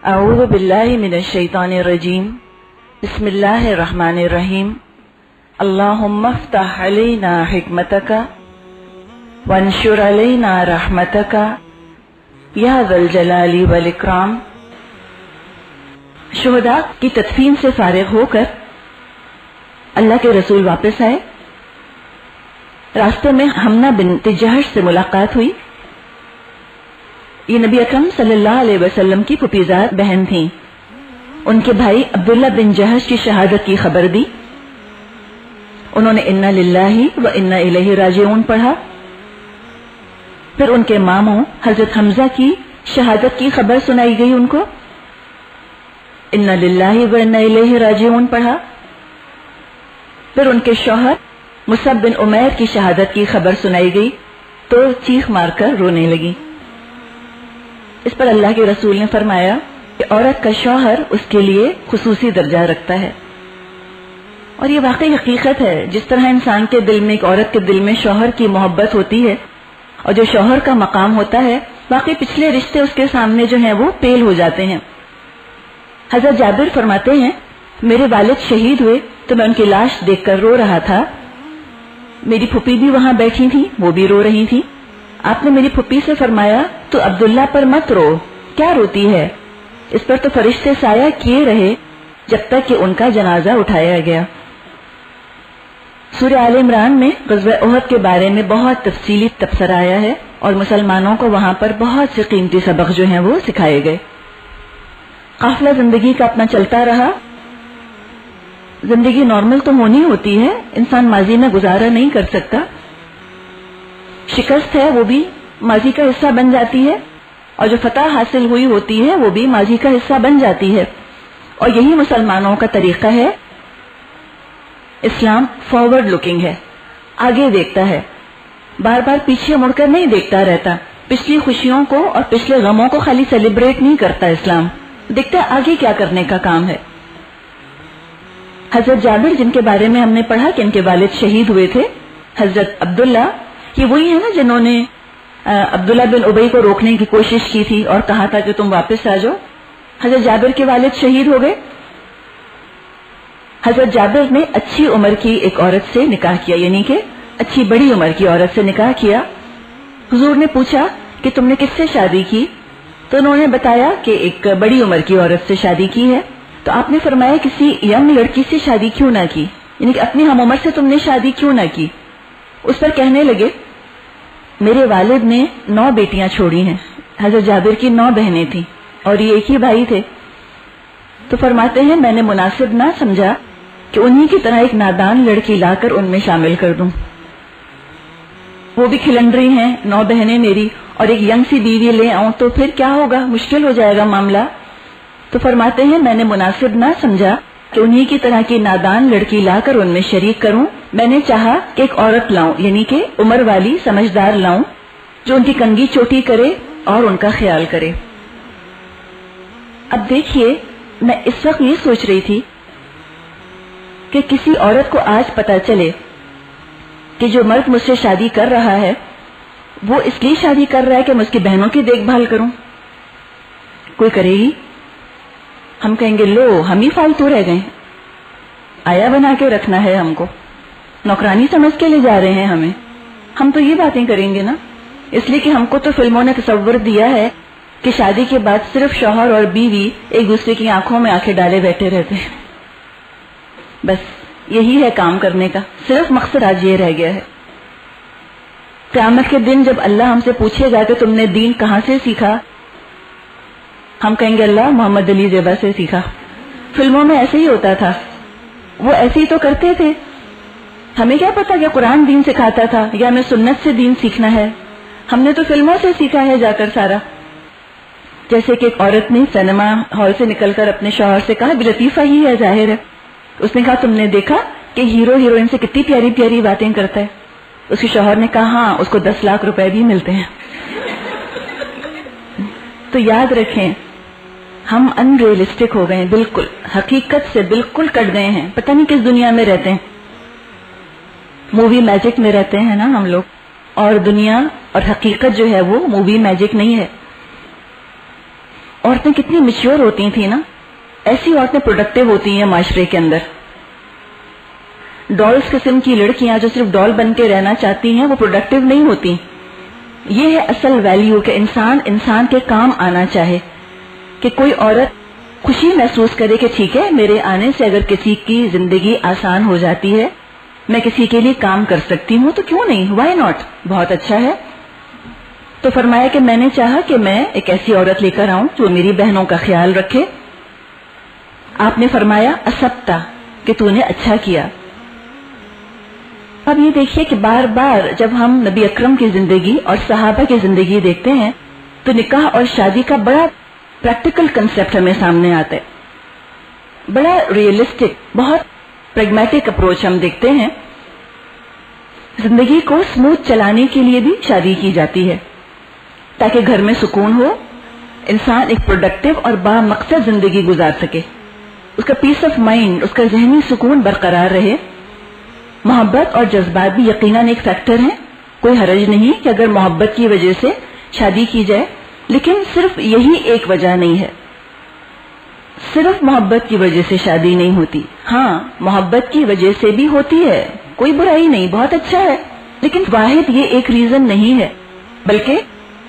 اعوذ باللہ من الشیطان الرجیم بسم اللہ الرحمن الرحیم اللہم افتح علینا حکمتک وانشر علینا رحمتک یا ذا الجلال والاکرام۔ شہداء کی تدفین سے فارغ ہو کر اللہ کے رسول واپس آئے۔ راستے میں حمنہ بنت جہش سے ملاقات ہوئی۔ یہ نبی اکرم صلی اللہ علیہ وسلم کی پھوپھیزاد بہن تھیں۔ ان کے بھائی عبداللہ بن جہش کی شہادت کی خبر دی۔ انہوں نے انا للہ و انا الیہ راجعون پڑھا۔ پھر ان کے ماموں حضرت حمزہ کی شہادت کی خبر سنائی گئی ان کو، انا للہ و انا الیہ راجعون پڑھا۔ پھر ان کے شوہر مصعب بن عمیر کی شہادت کی خبر سنائی گئی تو چیخ مار کر رونے لگی۔ اس پر اللہ کے رسول نے فرمایا کہ عورت کا شوہر اس کے لیے خصوصی درجہ رکھتا ہے، اور یہ واقعی حقیقت ہے۔ جس طرح انسان کے دل میں، ایک عورت کے دل میں شوہر کی محبت ہوتی ہے اور جو شوہر کا مقام ہوتا ہے، واقعی پچھلے رشتے اس کے سامنے جو ہیں وہ پیل ہو جاتے ہیں۔ حضرت جابر فرماتے ہیں میرے والد شہید ہوئے تو میں ان کی لاش دیکھ کر رو رہا تھا۔ میری پھوپھی بھی وہاں بیٹھی تھی، وہ بھی رو رہی تھی۔ آپ نے میری پھوپھی سے فرمایا تو عبداللہ پر مت رو، کیا روتی ہے؟ اس پر تو فرشتے سایہ کیے رہے جب تک کہ ان کا جنازہ اٹھایا گیا۔ سورہ آل عمران میں غزوہ احد کے بارے میں بہت تفصیلی تبصرہ آیا ہے، اور مسلمانوں کو وہاں پر بہت سے قیمتی سبق جو ہیں وہ سکھائے گئے۔ قافلہ زندگی کا اپنا چلتا رہا۔ زندگی نارمل تو ہونی ہوتی ہے، انسان ماضی میں گزارا نہیں کر سکتا۔ شکست ہے وہ بھی ماضی کا حصہ بن جاتی ہے، اور جو فتح حاصل ہوئی ہوتی ہے وہ بھی ماضی کا حصہ بن جاتی ہے، اور یہی مسلمانوں کا طریقہ ہے۔ اسلام فارورڈ لوکنگ ہے، آگے دیکھتا ہے، بار بار پیچھے مڑ کر نہیں دیکھتا رہتا۔ پچھلی خوشیوں کو اور پچھلے غموں کو خالی سیلیبریٹ نہیں کرتا اسلام، دیکھتا ہے آگے کیا کرنے کا کام ہے۔ حضرت جابر جن کے بارے میں ہم نے پڑھا کہ ان کے والد شہید ہوئے تھے، حضرت عبداللہ یہ وہی ہے نا جنہوں نے عبداللہ بن ابی کو روکنے کی کوشش کی تھی اور کہا تھا کہ تم واپس آ جاؤ۔ حضرت جابر کے والد شہید ہو گئے۔ حضرت جابر نے اچھی عمر کی ایک عورت سے نکاح کیا، یعنی کہ اچھی بڑی عمر کی عورت سے نکاح کیا۔ حضور نے پوچھا کہ تم نے کس سے شادی کی؟ تو انہوں نے بتایا کہ ایک بڑی عمر کی عورت سے شادی کی ہے۔ تو آپ نے فرمایا کسی ینگ لڑکی سے شادی کیوں نہ کی، یعنی کہ اپنی ہم عمر سے تم نے شادی کیوں نہ کی؟ اس پر کہنے لگے میرے والد نے 9 بیٹیاں چھوڑی ہیں۔ حضرت جابر کی 9 بہنیں تھیں اور یہ ایک ہی بھائی تھے۔ تو فرماتے ہیں میں نے مناسب نہ سمجھا کہ انہی کی طرح ایک نادان لڑکی لا کر ان میں شامل کر دوں۔ وہ بھی کھلنڈری ہیں، 9 بہنیں میری، اور ایک ینگ سی بیوی لے آؤں تو پھر کیا ہوگا، مشکل ہو جائے گا معاملہ۔ تو فرماتے ہیں میں نے مناسب نہ سمجھا کہ انہی کی طرح کی نادان لڑکی لا کر ان میں شریک کروں۔ میں نے چاہا کہ ایک عورت لاؤں، یعنی کہ عمر والی سمجھدار لاؤں جو ان کی کنگھی چوٹی کرے اور ان کا خیال کرے۔ اب دیکھیے میں اس وقت یہ سوچ رہی تھی کہ کسی عورت کو آج پتا چلے کہ جو مرد مجھ سے شادی کر رہا ہے وہ اس لیے شادی کر رہا ہے کہ میں اس کی بہنوں کی دیکھ بھال کروں، کوئی کرے گی؟ ہم کہیں گے لو ہم ہی فالتو رہ گئے، آیا بنا کے رکھنا ہے ہم کو، نوکرانی سمجھ کے لے جا رہے ہیں ہمیں۔ ہم تو یہ باتیں کریں گے نا، اس لیے کہ ہم کو تو فلموں نے تصور دیا ہے کہ شادی کے بعد صرف شوہر اور بیوی ایک دوسرے کی آنکھوں میں آنکھیں ڈالے بیٹھے رہتے ہیں، بس یہی ہے کام کرنے کا، صرف مقصد آج یہ رہ گیا ہے۔ قیامت کے دن جب اللہ ہم سے پوچھے گا کہ تم نے دین کہاں سے سیکھا، ہم کہیں گے اللہ محمد علی زیبا سے سیکھا۔ فلموں میں ایسے ہی ہوتا تھا، وہ ایسے ہی تو کرتے تھے، ہمیں کیا پتا کہ قرآن دین سکھاتا تھا یا ہمیں سنت سے دین سیکھنا ہے، ہم نے تو فلموں سے سیکھا ہے جا کر سارا۔ جیسے کہ ایک عورت نے سینما ہال سے نکل کر اپنے شوہر سے کہا، بھی لطیفہ ہی ہے ظاہر ہے، اس نے کہا تم نے دیکھا کہ ہیرو ہیروئن سے کتنی پیاری پیاری باتیں کرتا ہے؟ اس کے شوہر نے کہا ہاں اس کو 10 لاکھ روپے بھی ملتے ہیں۔ تو یاد رکھیں ہم ان ریئلسٹک ہو گئے ہیں، بالکل حقیقت سے بالکل کٹ گئے ہیں، پتہ نہیں کس دنیا میں رہتے ہیں، مووی میجک میں رہتے ہیں نا ہم لوگ، اور دنیا اور حقیقت جو ہے وہ مووی میجک نہیں ہے۔ عورتیں کتنی میچور ہوتی تھیں نا، ایسی عورتیں پروڈکٹیو ہوتی ہیں معاشرے کے اندر. ڈالز قسم کی لڑکیاں جو صرف ڈال بن کے رہنا چاہتی ہیں وہ پروڈکٹیو نہیں ہوتی. یہ ہے اصل ویلیو کہ انسان کے کام آنا چاہے، کہ کوئی عورت خوشی محسوس کرے کہ ٹھیک ہے میرے آنے سے اگر کسی کی زندگی آسان ہو جاتی ہے، میں کسی کے لیے کام کر سکتی ہوں تو کیوں نہیں، وائی ناٹ، بہت اچھا ہے. تو فرمایا کہ میں نے چاہا کہ میں ایک ایسی عورت لے کر آؤں جو میری بہنوں کا خیال رکھے. آپ نے فرمایا اسبتا، کہ تو نے اچھا کیا. اب یہ دیکھیے کہ بار بار جب ہم نبی اکرم کی زندگی اور صحابہ کی زندگی دیکھتے ہیں تو نکاح اور شادی کا بڑا پریکٹیکل کنسپٹ ہمیں سامنے آتا ہے، بڑا ریئلسٹک، بہت پریگمیٹک اپروچ ہم دیکھتے ہیں. زندگی کو سموتھ چلانے کے لیے بھی شادی کی جاتی ہے تاکہ گھر میں سکون ہو، انسان ایک پروڈکٹیو اور با مقصد زندگی گزار سکے، اس کا پیس آف مائنڈ، اس کا ذہنی سکون برقرار رہے. محبت اور جذبات بھی یقیناً ایک فیکٹر ہیں، کوئی حرج نہیں کہ اگر محبت کی وجہ سے شادی کی جائے، لیکن صرف یہی ایک وجہ نہیں ہے، صرف محبت کی وجہ سے شادی نہیں ہوتی. ہاں محبت کی وجہ سے بھی ہوتی ہے، کوئی برائی نہیں، بہت اچھا ہے، لیکن واحد یہ ایک ریزن نہیں ہے، بلکہ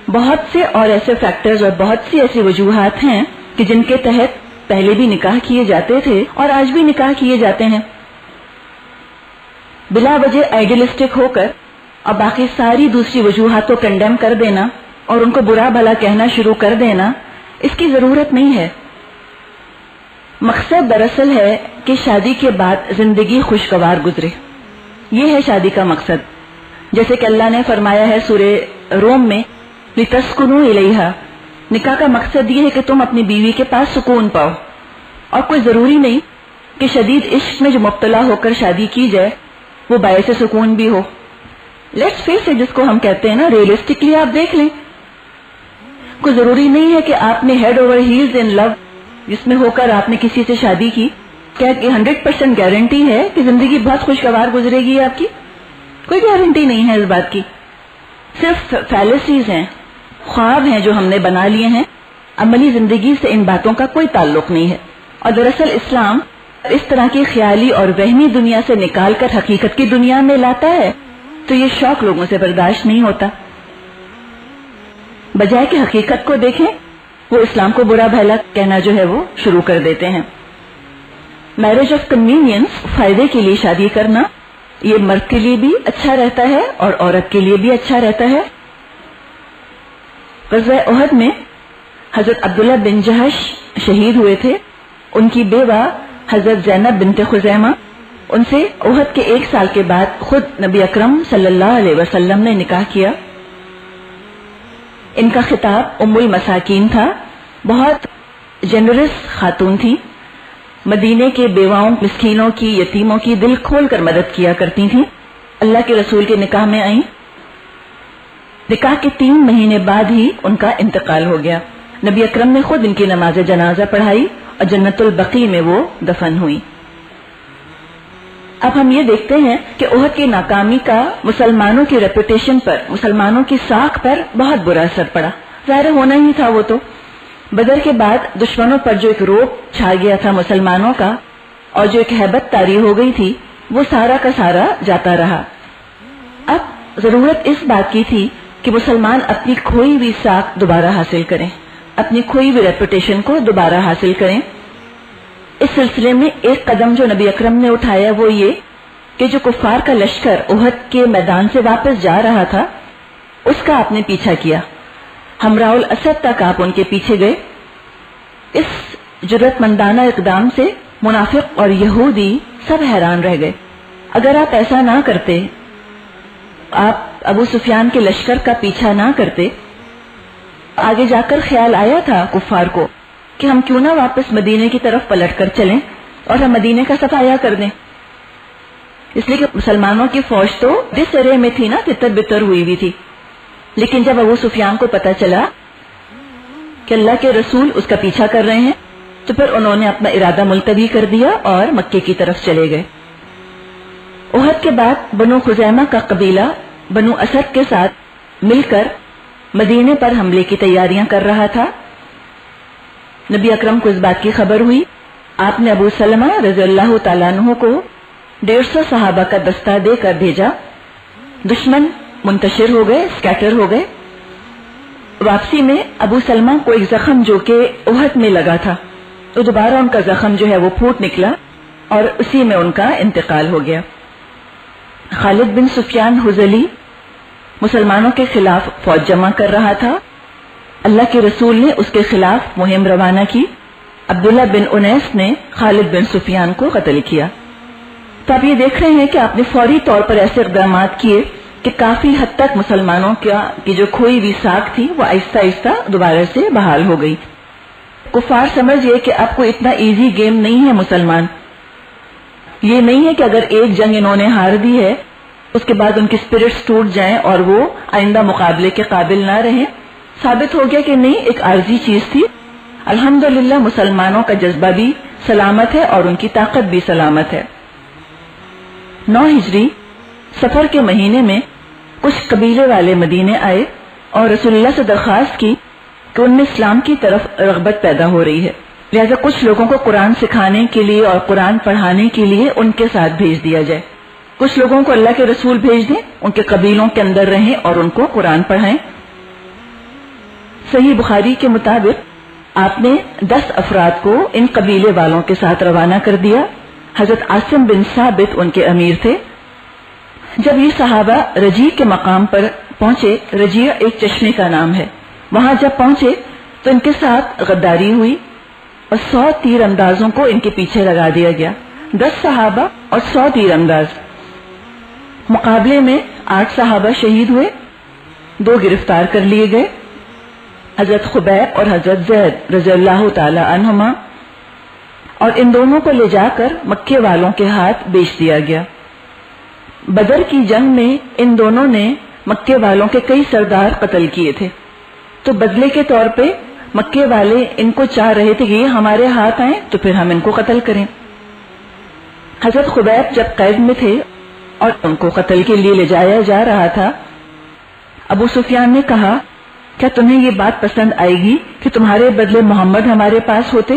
بہت سے اور ایسے فیکٹرز اور بہت سی ایسی وجوہات ہیں کہ جن کے تحت پہلے بھی نکاح کیے جاتے تھے اور آج بھی نکاح کیے جاتے ہیں. بلا وجہ آئیڈیلسٹک ہو کر اور باقی ساری دوسری وجوہات کو کنڈیم کر دینا اور ان کو برا بھلا کہنا شروع کر دینا، اس کی ضرورت نہیں ہے. مقصد دراصل ہے کہ شادی کے بعد زندگی خوشگوار گزرے، یہ ہے شادی کا مقصد. جیسے کہ اللہ نے فرمایا ہے سورہ روم میں لِتَسْكُنُوا إِلَيْهَا، نکاح کا مقصد یہ ہے کہ تم اپنی بیوی کے پاس سکون پاؤ، اور کوئی ضروری نہیں کہ شدید عشق میں جو مبتلا ہو کر شادی کی جائے وہ باعث سکون بھی ہو. لیٹس فیس اٹ، جس کو ہم کہتے ہیں نا، ریئلسٹکلی آپ دیکھ لیں، کوئی ضروری نہیں ہے کہ آپ نے ہیڈ اوور ہیلز ان لو جس میں ہو کر آپ نے کسی سے شادی کی، کیا 100% گارنٹی ہے کہ زندگی بہت خوشگوار گزرے گی آپ کی؟ کوئی گارنٹی نہیں ہے اس بات کی. صرف فیلسیز ہیں، خواب ہیں جو ہم نے بنا لیے ہیں، عملی زندگی سے ان باتوں کا کوئی تعلق نہیں ہے. اور دراصل اسلام اس طرح کی خیالی اور وہمی دنیا سے نکال کر حقیقت کی دنیا میں لاتا ہے تو یہ شوق لوگوں سے برداشت نہیں ہوتا. بجائے کہ حقیقت کو دیکھیں وہ اسلام کو برا بھلا کہنا جو ہے وہ شروع کر دیتے ہیں. میرج آف کنوینئنس، فائدے کے لیے شادی کرنا، یہ مرد کے لیے بھی اچھا رہتا ہے اور عورت کے لیے بھی اچھا رہتا ہے. غزوہ احد میں حضرت عبداللہ بن جہش شہید ہوئے تھے. ان کی بیوہ حضرت زینب بنت خزیمہ، ان سے احد کے 1 سال کے بعد خود نبی اکرم صلی اللہ علیہ وسلم نے نکاح کیا. ان کا خطاب ام المساکین تھا، بہت جنرس خاتون تھی، مدینے کے بیواؤں، مسکینوں کی، یتیموں کی دل کھول کر مدد کیا کرتی تھیں. اللہ کے رسول کے نکاح میں آئیں. نکاح کے 3 مہینے بعد ہی ان کا انتقال ہو گیا. نبی اکرم نے خود ان کی نماز جنازہ پڑھائی اور جنت البقیع میں وہ دفن ہوئی. اب ہم یہ دیکھتے ہیں کہ احد کی ناکامی کا مسلمانوں کی ریپوٹیشن پر، مسلمانوں کی ساکھ پر بہت برا اثر پڑا. ظاہر ہونا ہی تھا وہ تو. بدر کے بعد دشمنوں پر جو ایک روب چھا گیا تھا مسلمانوں کا اور جو ایک ہیبت طاری ہو گئی تھی وہ سارا کا سارا جاتا رہا. اب ضرورت اس بات کی تھی کہ مسلمان اپنی کھوئی ہوئی ساکھ دوبارہ حاصل کریں، اپنی کھوئی ہوئی ریپوٹیشن کو دوبارہ حاصل کریں. اس سلسلے میں ایک قدم جو نبی اکرم نے اٹھایا وہ یہ کہ جو کفار کا لشکر احد کے میدان سے واپس جا رہا تھا اس کا آپ نے پیچھا کیا. ہمراہ الاسد تک آپ ان کے پیچھے گئے. اس جرأت مندانہ اقدام سے منافق اور یہودی سب حیران رہ گئے. اگر آپ ایسا نہ کرتے، آپ ابو سفیان کے لشکر کا پیچھا نہ کرتے، آگے جا کر خیال آیا تھا کفار کو کہ ہم کیوں نہ واپس مدینے کی طرف پلٹ کر چلیں اور ہم مدینے کا صفایا کر دیں. اس لیے کہ مسلمانوں کی فوج تو جس ارے میں تھی نا تتر بتر ہوئی ہوئی تھی. لیکن جب ابو سفیان کو پتا چلا کہ اللہ کے رسول اس کا پیچھا کر رہے ہیں تو پھر انہوں نے اپنا ارادہ ملتوی کر دیا اور مکے کی طرف چلے گئے. احد کے بعد بنو خزیمہ کا قبیلہ بنو اسد کے ساتھ مل کر مدینے پر حملے کی تیاریاں کر رہا تھا. نبی اکرم کو اس بات کی خبر ہوئی. آپ نے ابو سلمہ رضی اللہ تعالیٰ عنہ کو 150 صحابہ کا دستہ دے کر بھیجا. دشمن منتشر ہو گئے، اسکیٹر ہو گئے. واپسی میں ابو سلمہ کو ایک زخم جو کہ احد میں لگا تھا، تو دوبارہ ان کا زخم جو ہے وہ پھوٹ نکلا اور اسی میں ان کا انتقال ہو گیا. خالد بن سفیان حذلی مسلمانوں کے خلاف فوج جمع کر رہا تھا. اللہ کے رسول نے اس کے خلاف مہم روانہ کی. عبداللہ بن انیس نے خالد بن سفیان کو قتل کیا. تو آپ یہ دیکھ رہے ہیں کہ آپ نے فوری طور پر ایسے اقدامات کیے کہ کافی حد تک مسلمانوں کی جو کھوئی ہوئی ساکھ تھی وہ آہستہ آہستہ دوبارہ سے بحال ہو گئی. کفار سمجھ گئے کہ اب کوئی اتنا ایزی گیم نہیں ہے مسلمان. یہ نہیں ہے کہ اگر ایک جنگ انہوں نے ہار دی ہے اس کے بعد ان کی اسپرٹس ٹوٹ جائیں اور وہ آئندہ مقابلے کے قابل نہ رہیں. ثابت ہو گیا کہ نہیں، ایک عارضی چیز تھی. الحمدللہ مسلمانوں کا جذبہ بھی سلامت ہے اور ان کی طاقت بھی سلامت ہے. 9 ہجری سفر کے مہینے میں کچھ قبیلے والے مدینے آئے اور رسول اللہ سے درخواست کی کہ ان میں اسلام کی طرف رغبت پیدا ہو رہی ہے، لہذا کچھ لوگوں کو قرآن سکھانے کے لیے اور قرآن پڑھانے کے لیے ان کے ساتھ بھیج دیا جائے. کچھ لوگوں کو اللہ کے رسول بھیج دیں، ان کے قبیلوں کے اندر رہیں اور ان کو قرآن پڑھائیں. صحیح بخاری کے مطابق آپ نے 10 افراد کو ان قبیلے والوں کے ساتھ روانہ کر دیا. حضرت عاصم بن ثابت ان کے امیر تھے. جب یہ صحابہ رجیع کے مقام پر پہنچے، رجیع ایک چشمے کا نام ہے، وہاں جب پہنچے تو ان کے ساتھ غداری ہوئی اور 100 تیر اندازوں کو ان کے پیچھے لگا دیا گیا. 10 صحابہ اور 100 تیر انداز. مقابلے میں 8 صحابہ شہید ہوئے، 2 گرفتار کر لیے گئے، حضرت خبیب اور حضرت زید رضی اللہ تعالی عنہما، اور ان دونوں کو لے جا کر مکے والوں کے ہاتھ بیچ دیا گیا. بدر کی جنگ میں ان دونوں نے مکے والوں کے کئی سردار قتل کیے تھے، تو بدلے کے طور پہ مکے والے ان کو چاہ رہے تھے کہ یہ ہمارے ہاتھ آئیں تو پھر ہم ان کو قتل کریں. حضرت خبیب جب قید میں تھے اور ان کو قتل کے لیے لے جایا جا رہا تھا، ابو سفیان نے کہا کیا تمہیں یہ بات پسند آئے گی کہ تمہارے بدلے محمد ہمارے پاس ہوتے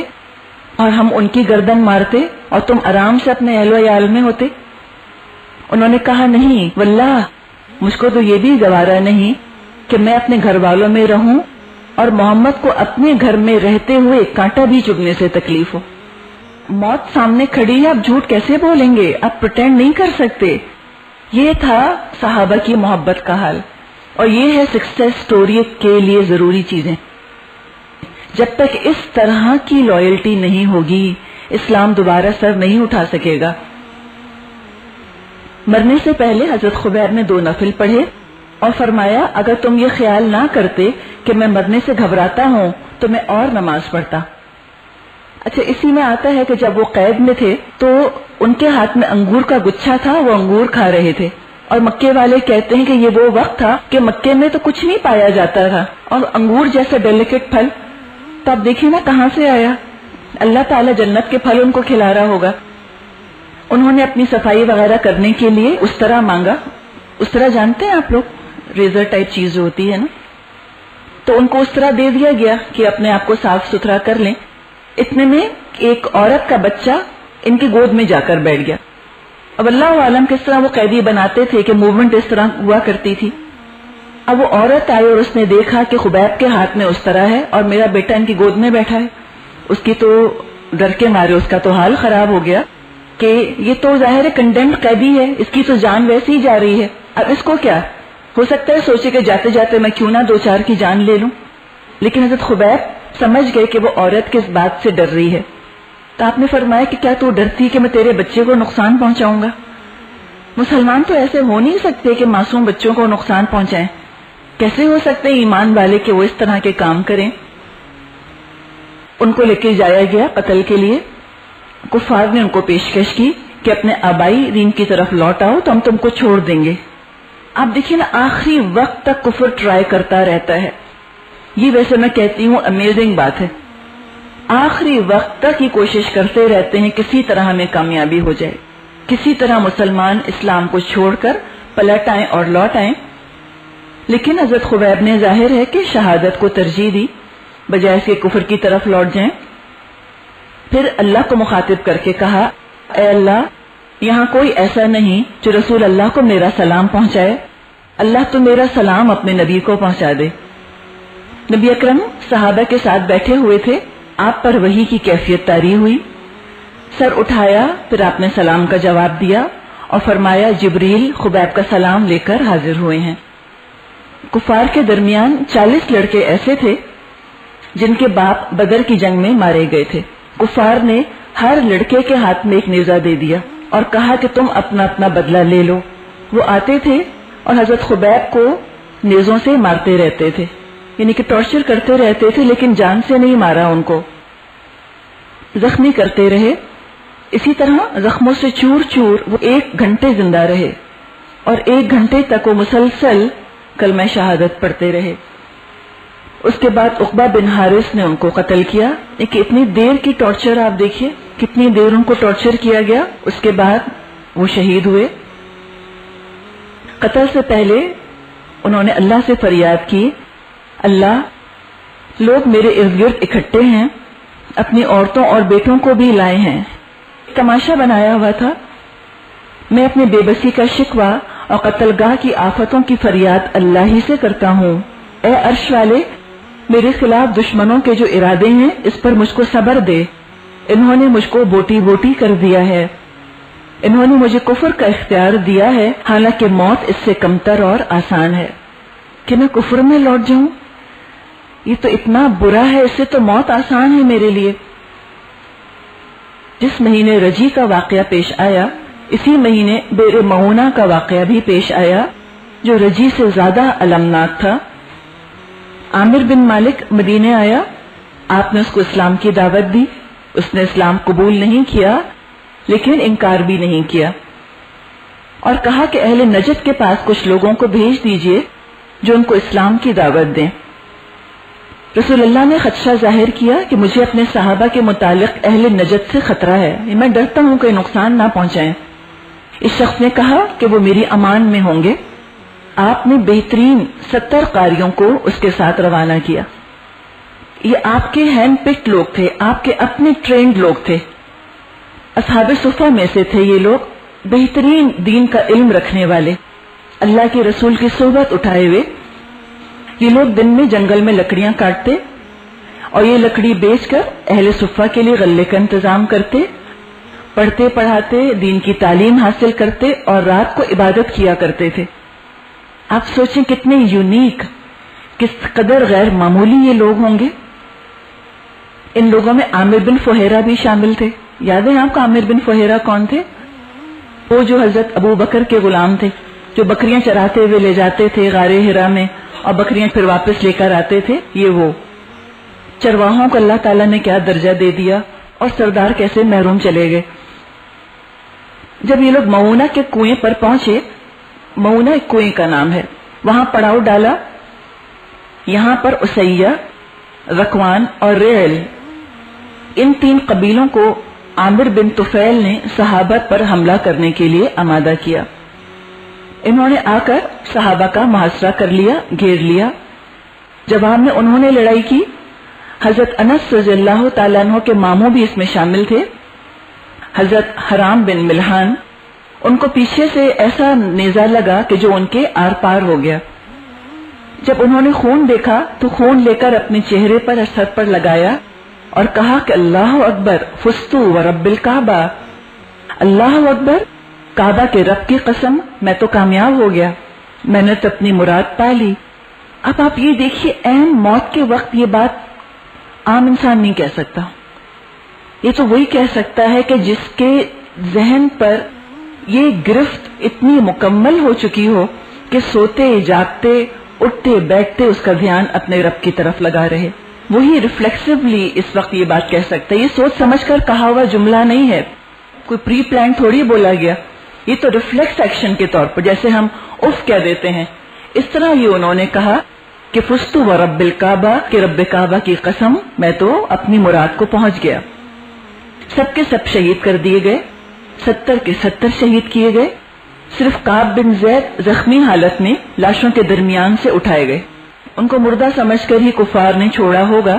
اور ہم ان کی گردن مارتے اور تم آرام سے اپنے اہل و عیال میں ہوتے؟ انہوں نے کہا نہیں واللہ، مجھ کو تو یہ بھی گوارا نہیں کہ میں اپنے گھر والوں میں رہوں اور محمد کو اپنے گھر میں رہتے ہوئے کانٹا بھی چبھنے سے تکلیف ہو. موت سامنے کھڑی ہے، آپ جھوٹ کیسے بولیں گے؟ آپ پریٹینڈ نہیں کر سکتے. یہ تھا صحابہ کی محبت کا حال، اور یہ ہے سکسیس سٹوری کے لیے ضروری چیزیں. جب تک اس طرح کی لائلٹی نہیں ہوگی اسلام دوبارہ سر نہیں اٹھا سکے گا. مرنے سے پہلے حضرت خبیب نے 2 نفل پڑھے اور فرمایا اگر تم یہ خیال نہ کرتے کہ میں مرنے سے گھبراتا ہوں تو میں اور نماز پڑھتا. اچھا، اسی میں آتا ہے کہ جب وہ قید میں تھے تو ان کے ہاتھ میں انگور کا گچھا تھا، وہ انگور کھا رہے تھے، اور مکے والے کہتے ہیں کہ یہ وہ وقت تھا کہ مکے میں تو کچھ نہیں پایا جاتا تھا، اور انگور جیسا ڈیلیکیٹ پھل تو آپ دیکھیں نا کہاں سے آیا. اللہ تعالیٰ جنت کے پھل ان کو کھلا رہا ہوگا. انہوں نے اپنی صفائی وغیرہ کرنے کے لیے اس طرح مانگا. اس طرح جانتے ہیں آپ لوگ، ریزر ٹائپ چیز جو ہوتی ہے نا، تو ان کو اس طرح دے دیا گیا کہ اپنے آپ کو صاف ستھرا کر لیں. اتنے میں ایک عورت کا بچہ ان کی گود میں جا کر بیٹھ گیا. اب اللہ عالم کس طرح وہ قیدی بناتے تھے کہ موومنٹ اس طرح ہوا کرتی تھی. اب وہ عورت آئی اور اس نے دیکھا کہ خبیب کے ہاتھ میں اس طرح ہے اور میرا بیٹا ان کی گود میں بیٹھا ہے. اس کی تو ڈر کے مارے اس کا تو حال خراب ہو گیا کہ یہ تو ظاہر ہے کنڈیمڈ قیدی ہے، اس کی تو جان ویسے ہی جا رہی ہے، اب اس کو کیا ہو سکتا ہے سوچے کہ جاتے جاتے میں کیوں نہ 2-4 کی جان لے لوں. لیکن حضرت خبیب سمجھ گئے کہ وہ عورت کس بات سے ڈر رہی ہے. تو آپ نے فرمایا کہ کیا تو ڈرتی کہ میں تیرے بچے کو نقصان پہنچاؤں گا؟ مسلمان تو ایسے ہو نہیں سکتے کہ معصوم بچوں کو نقصان پہنچائیں. کیسے ہو سکتے ایمان والے کہ وہ اس طرح کے کام کریں؟ ان کو لے کے جایا گیا قتل کے لیے. کفار نے ان کو پیشکش کی کہ اپنے آبائی دین کی طرف لوٹ آؤ تو ہم تم کو چھوڑ دیں گے. آپ دیکھیے نا آخری وقت تک کفر ٹرائی کرتا رہتا ہے. یہ ویسے میں کہتی ہوں امیزنگ بات ہے. آخری وقت تک یہ کوشش کرتے رہتے ہیں کسی طرح ہمیں کامیابی ہو جائے، کسی طرح مسلمان اسلام کو چھوڑ کر پلٹ آئیں اور لوٹ آئیں. لیکن حضرت خبیب نے ظاہر ہے کہ شہادت کو ترجیح دی. بجائے اس کے کفر کی طرف لوٹ جائیں۔ پھر اللہ کو مخاطب کر کے کہا، اے اللہ، یہاں کوئی ایسا نہیں جو رسول اللہ کو میرا سلام پہنچائے، اللہ تو میرا سلام اپنے نبی کو پہنچا دے۔ نبی اکرم صحابہ کے ساتھ بیٹھے ہوئے تھے، آپ پر وحی کی کیفیت طاری ہوئی، سر اٹھایا، پھر آپ نے سلام کا جواب دیا اور فرمایا جبریل خبیب کا سلام لے کر حاضر ہوئے ہیں۔ کفار کے درمیان 40 لڑکے ایسے تھے جن کے باپ بدر کی جنگ میں مارے گئے تھے۔ کفار نے ہر لڑکے کے ہاتھ میں ایک نیزہ دے دیا اور کہا کہ تم اپنا اپنا بدلہ لے لو۔ وہ آتے تھے اور حضرت خبیب کو نیزوں سے مارتے رہتے تھے، یعنی کہ ٹارچر کرتے رہتے تھے، لیکن جان سے نہیں مارا، ان کو زخمی کرتے رہے۔ اسی طرح زخموں سے چور چور وہ 1 گھنٹے زندہ رہے اور 1 گھنٹے تک وہ مسلسل کلمہ شہادت پڑھتے رہے۔ اس کے بعد عقبہ بن حارث نے ان کو قتل کیا۔ کہ اتنی دیر کی ٹارچر آپ دیکھیے، کتنی دیر ان کو ٹارچر کیا گیا، اس کے بعد وہ شہید ہوئے۔ قتل سے پہلے انہوں نے اللہ سے فریاد کی، اللہ، لوگ میرے ارد گرد اکٹھے ہیں، اپنی عورتوں اور بیٹوں کو بھی لائے ہیں، تماشا بنایا ہوا تھا، میں اپنی بے بسی کا شکوہ اور قتل گاہ کی آفتوں کی فریاد اللہ ہی سے کرتا ہوں۔ اے عرش والے، میرے خلاف دشمنوں کے جو ارادے ہیں اس پر مجھ کو صبر دے، انہوں نے مجھ کو بوٹی بوٹی کر دیا ہے، انہوں نے مجھے کفر کا اختیار دیا ہے، حالانکہ موت اس سے کمتر اور آسان ہے کہ میں کفر میں لوٹ جاؤں، یہ تو اتنا برا ہے، اس سے تو موت آسان ہے میرے لیے۔ جس مہینے رجی کا واقعہ پیش آیا، اسی مہینے بئر معونہ کا واقعہ بھی پیش آیا جو رجی سے زیادہ المناک تھا۔ عامر بن مالک مدینے آیا، آپ نے اس کو اسلام کی دعوت دی، اس نے اسلام قبول نہیں کیا لیکن انکار بھی نہیں کیا، اور کہا کہ اہل نجد کے پاس کچھ لوگوں کو بھیج دیجئے جو ان کو اسلام کی دعوت دیں۔ رسول اللہ نے خدشہ ظاہر کیا کہ مجھے اپنے صحابہ کے متعلق اہل نجد سے خطرہ ہے، میں ڈرتا ہوں کہ نقصان نہ پہنچائیں۔ اس شخص نے کہا کہ وہ میری امان میں ہوں گے۔ آپ نے بہترین 70 قاریوں کو اس کے ساتھ روانہ کیا۔ یہ آپ کے ہینڈ پکڈ لوگ تھے، آپ کے اپنے ٹرینڈ لوگ تھے، اصحاب صفہ میں سے تھے یہ لوگ، بہترین دین کا علم رکھنے والے، اللہ کے رسول کی صحبت اٹھائے ہوئے۔ یہ لوگ دن میں جنگل میں لکڑیاں کاٹتے اور یہ لکڑی بیچ کر اہل صفہ کے لیے غلے کا انتظام کرتے، پڑھتے پڑھاتے دین کی تعلیم حاصل کرتے اور رات کو عبادت کیا کرتے تھے۔ آپ سوچیں کتنے یونیک، کس قدر غیر معمولی یہ لوگ ہوں گے۔ ان لوگوں میں عامر بن فہیرہ بھی شامل تھے۔ یاد ہے آپ کو عامر بن فہیرہ کون تھے؟ وہ جو حضرت ابو بکر کے غلام تھے، جو بکریاں چراتے ہوئے لے جاتے تھے غار حرا میں اور بکریاں پھر واپس لے کر آتے تھے۔ یہ وہ چرواہوں کو اللہ تعالیٰ نے کیا درجہ دے دیا اور سردار کیسے محروم چلے گئے۔ جب یہ لوگ معونہ کے کنویں پر پہنچے، معونہ ایک کنویں کا نام ہے، وہاں پڑاؤ ڈالا۔ یہاں پر اسیہ، رکوان اور ریل، ان 3 قبیلوں کو عامر بن طفیل نے صحابہ پر حملہ کرنے کے لیے آمادہ کیا۔ انہوں نے آ کر صحابہ کا محاصرہ کر لیا، گھیر لیا۔ جواب میں انہوں نے لڑائی کی۔ حضرت انس رضی اللہ تعالیٰ عنہ کے ماموں بھی اس میں شامل تھے، حضرت حرام بن ملحان۔ ان کو پیچھے سے ایسا نیزہ لگا کہ جو ان کے آر پار ہو گیا۔ جب انہوں نے خون دیکھا تو خون لے کر اپنے چہرے پر اور سر پر لگایا اور کہا کہ اللہ اکبر، فزتو ورب الکعبہ، اللہ اکبر، کعبہ کے رب کی قسم، میں تو کامیاب ہو گیا، میں نے تو اپنی مراد پا لی۔ اب آپ یہ دیکھیے، عین موت کے وقت یہ بات عام انسان نہیں کہہ سکتا۔ یہ تو وہی کہہ سکتا ہے کہ جس کے ذہن پر یہ گرفت اتنی مکمل ہو چکی ہو کہ سوتے جاگتے اٹھتے بیٹھتے اس کا دھیان اپنے رب کی طرف لگا رہے، وہی ریفلیکسولی اس وقت یہ بات کہہ سکتا ہے۔ یہ سوچ سمجھ کر کہا ہوا جملہ نہیں ہے، کوئی پری پلان تھوڑی بولا گیا، یہ تو ریفلیکس ایکشن کے طور پر، جیسے ہم اف کہہ دیتے ہیں، اس طرح یہ انہوں نے کہا کہ فزتو ورب الکعبہ، کہ رب کعبہ کی قسم، میں تو اپنی مراد کو پہنچ گیا۔ سب کے سب شہید کر دیے گئے، 70 کے 70 شہید کیے گئے۔ صرف کعب بن زید زخمی حالت میں لاشوں کے درمیان سے اٹھائے گئے۔ ان کو مردہ سمجھ کر ہی کفار نے چھوڑا ہوگا،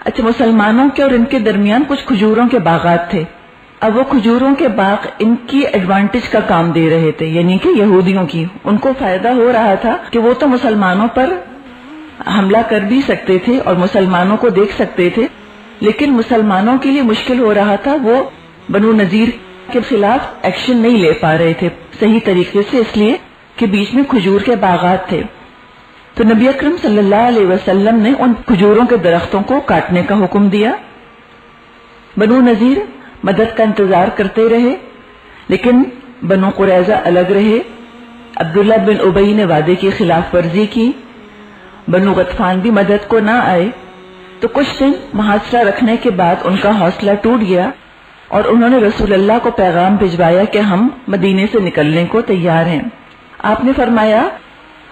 اچھا، مسلمانوں کے اور ان کے درمیان کچھ کھجوروں کے باغات تھے. اب وہ کھجوروں کے باغ ان کی ایڈوانٹیج کا کام دے رہے تھے، یعنی کہ یہودیوں کی. ان کو فائدہ ہو رہا تھا کہ وہ تو مسلمانوں پر حملہ کر بھی سکتے تھے اور مسلمانوں کو دیکھ سکتے تھے، لیکن مسلمانوں کے لیے مشکل ہو رہا تھا. وہ بنو نذیر کے خلاف ایکشن نہیں لے پا رہے تھے صحیح طریقے سے، اس لیے کہ بیچ میں کھجور کے باغات تھے. تو نبی اکرم صلی اللہ علیہ وسلم نے ان کھجوروں کے درختوں کو کاٹنے کا حکم دیا. بنو نذیر مدد کا انتظار کرتے رہے، لیکن بنو قریظہ الگ رہے. عبداللہ بن ابی نے وعدے کی خلاف ورزی کی. بنو غطفان بھی مدد کو نہ آئے. تو کچھ دن محاصرہ رکھنے کے بعد ان کا حوصلہ ٹوٹ گیا اور انہوں نے رسول اللہ کو پیغام بھجوایا کہ ہم مدینے سے نکلنے کو تیار ہیں. آپ نے فرمایا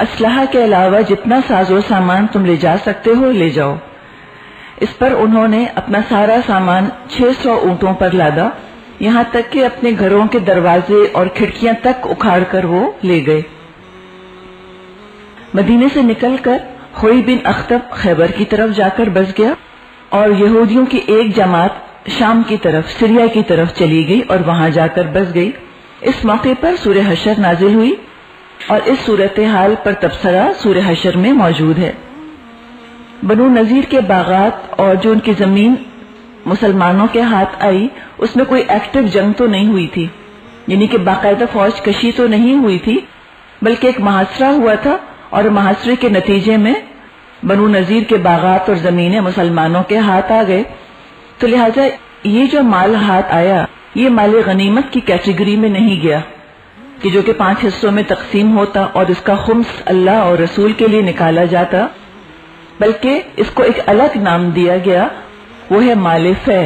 اسلحہ کے علاوہ جتنا ساز و سامان تم لے جا سکتے ہو لے جاؤ. اس پر انہوں نے اپنا سارا سامان 600 اونٹوں پر لادا، یہاں تک کہ اپنے گھروں کے دروازے اور کھڑکیاں تک اکھاڑ کر وہ لے گئے. مدینے سے نکل کر ہوئی بن اخطب خیبر کی طرف جا کر بس گیا اور یہودیوں کی ایک جماعت شام کی طرف سریا کی طرف چلی گئی اور وہاں جا کر بس گئی. اس موقع پر سورہ حشر نازل ہوئی اور اس صورتحال پر تبصرہ سورہ حشر میں موجود ہے. بنو نذیر کے باغات اور جو ان کی زمین مسلمانوں کے ہاتھ آئی، اس میں کوئی ایکٹیو جنگ تو نہیں ہوئی تھی، یعنی کہ باقاعدہ فوج کشی تو نہیں ہوئی تھی، بلکہ ایک محاصرہ ہوا تھا اور محاصرے کے نتیجے میں بنو نذیر کے باغات اور زمینیں مسلمانوں کے ہاتھ آ گئے. تو لہٰذا یہ جو مال ہاتھ آیا یہ مال غنیمت کی کیٹیگری میں نہیں گیا کہ جو کہ 5 حصوں میں تقسیم ہوتا اور اس کا خمس اللہ اور رسول کے لیے نکالا جاتا، بلکہ اس کو ایک الگ نام دیا گیا، وہ ہے مال فے.